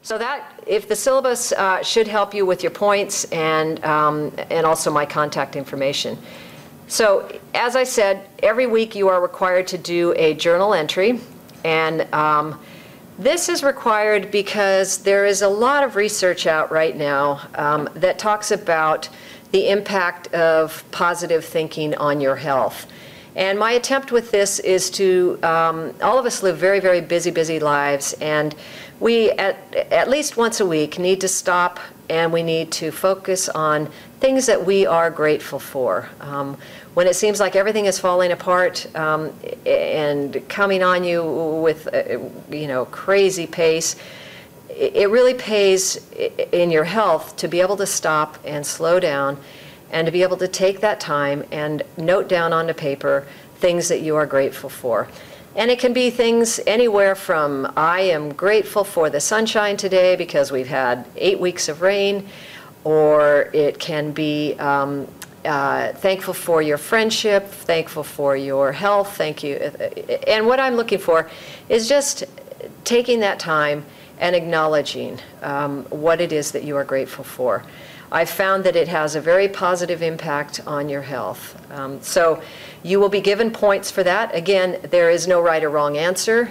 So that, if the syllabus should help you with your points and also my contact information. So as I said, every week you are required to do a journal entry, and this is required because there is a lot of research out right now that talks about the impact of positive thinking on your health. And my attempt with this is to, all of us live very, very busy lives, and we, at least once a week, need to stop and we need to focus on things that we are grateful for. When it seems like everything is falling apart and coming on you with, crazy pace, it really pays in your health to be able to stop and slow down and to be able to take that time and note down onto paper things that you are grateful for. And it can be things anywhere from, I am grateful for the sunshine today because we've had 8 weeks of rain, or it can be thankful for your friendship, thankful for your health, thank you. And what I'm looking for is just taking that time and acknowledging what it is that you are grateful for. I've found that it has a very positive impact on your health. So you will be given points for that. Again, there is no right or wrong answer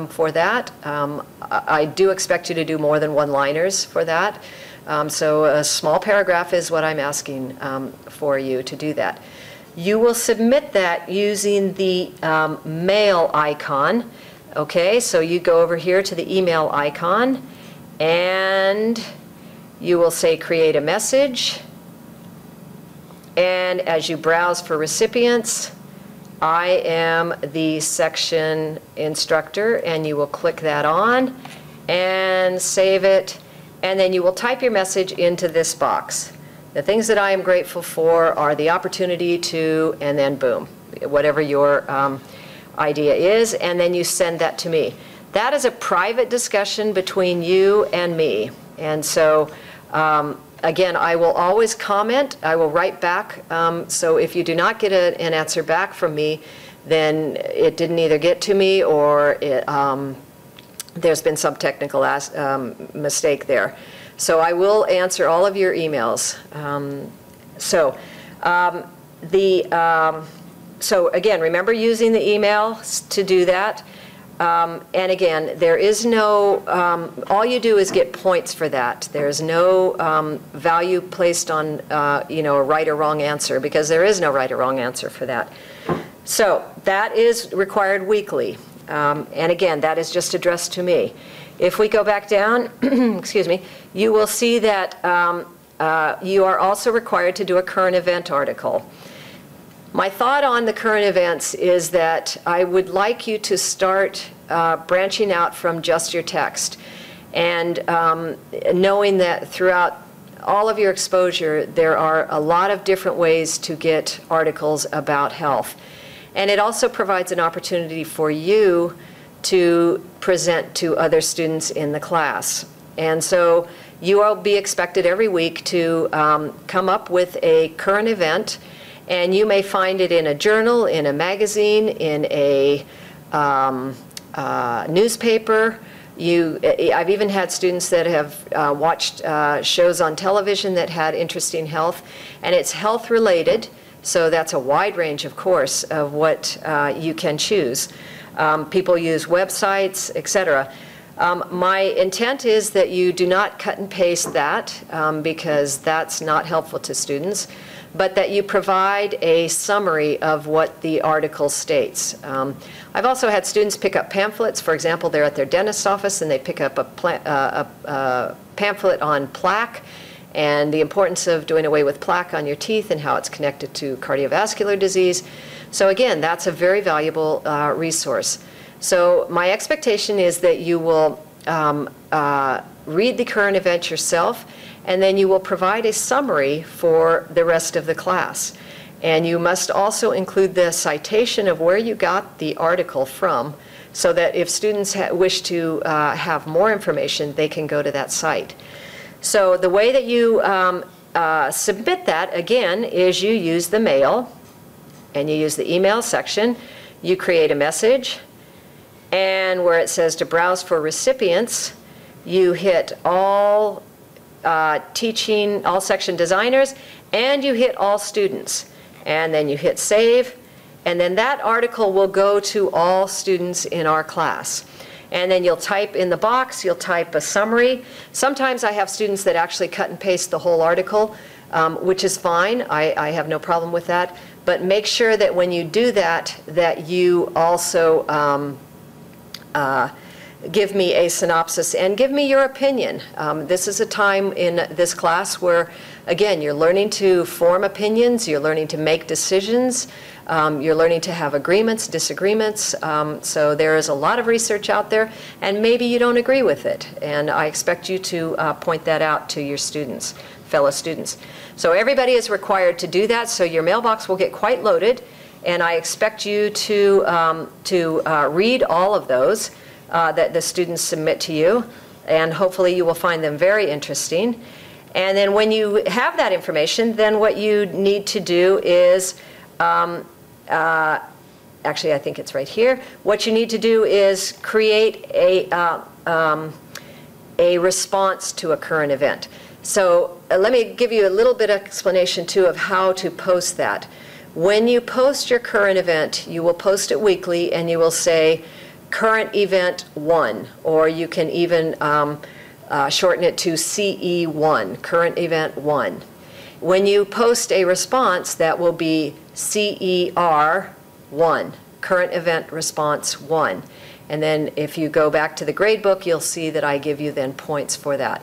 for that. I do expect you to do more than one-liners for that. So a small paragraph is what I'm asking for you to do that. You will submit that using the mail icon. Okay, so you go over here to the email icon, and you will say create a message. And as you browse for recipients, I am the section instructor, and you will click that on and save it. And then you will type your message into this box. The things that I am grateful for are the opportunity to, and then boom, whatever your idea is, and then you send that to me. That is a private discussion between you and me. And so, again, I will always comment. I will write back. So if you do not get an answer back from me, then it didn't either get to me or there's been some technical mistake there. So I will answer all of your emails. So again, remember using the email to do that. And again, there is no, all you do is get points for that. There's no value placed on, a right or wrong answer, because there is no right or wrong answer for that. So that is required weekly. And again, that is just addressed to me. If we go back down, excuse me, you will see that you are also required to do a current event article. My thought on the current events is that I would like you to start branching out from just your text, and knowing that throughout all of your exposure there are a lot of different ways to get articles about health. And it also provides an opportunity for you to present to other students in the class. And so you will be expected every week to come up with a current event. And you may find it in a journal, in a magazine, in a newspaper. I've even had students that have watched shows on television that had interesting health, and it's health related, so that's a wide range, of course, of what you can choose. People use websites, etc. My intent is that you do not cut and paste that because that's not helpful to students, but that you provide a summary of what the article states. I've also had students pick up pamphlets. For example, they're at their dentist's office and they pick up a pamphlet on plaque and the importance of doing away with plaque on your teeth and how it's connected to cardiovascular disease. So again, that's a very valuable resource. So my expectation is that you will read the current event yourself, and then you will provide a summary for the rest of the class. And you must also include the citation of where you got the article from, so that if students wish to have more information, they can go to that site. So the way that you submit that, again, is you use the mail, and you use the email section. You create a message, and where it says to browse for recipients, you hit all teaching, all section designers, and you hit all students. And then you hit save, and then that article will go to all students in our class. And then you'll type in the box, you'll type a summary. Sometimes I have students that actually cut and paste the whole article, which is fine. I have no problem with that. But make sure that when you do that, that you also give me a synopsis and give me your opinion. This is a time in this class where, again, you're learning to form opinions, you're learning to make decisions, you're learning to have agreements, disagreements. So there is a lot of research out there, and maybe you don't agree with it. And I expect you to point that out to your students, fellow students. So everybody is required to do that, so your mailbox will get quite loaded, and I expect you to read all of those that the students submit to you, and hopefully you will find them very interesting. And then when you have that information, then what you need to do is, actually I think it's right here, what you need to do is create a response to a current event. So let me give you a little bit of explanation too of how to post that. When you post your current event, you will post it weekly, and you will say, current event 1, or you can even shorten it to CE1, current event 1. When you post a response, that will be CER1, current event response 1. And then if you go back to the grade book, you'll see that I give you then points for that.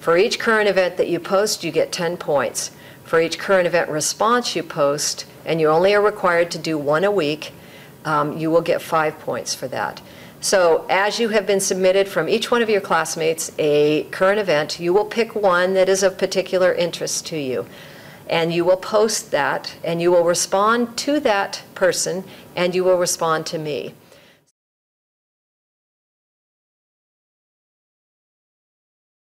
For each current event that you post, you get 10 points. For each current event response you post, and you only are required to do 1 a week, you will get 5 points for that. So as you have been submitted from each one of your classmates a current event, you will pick one that is of particular interest to you. And you will post that, and you will respond to that person, and you will respond to me.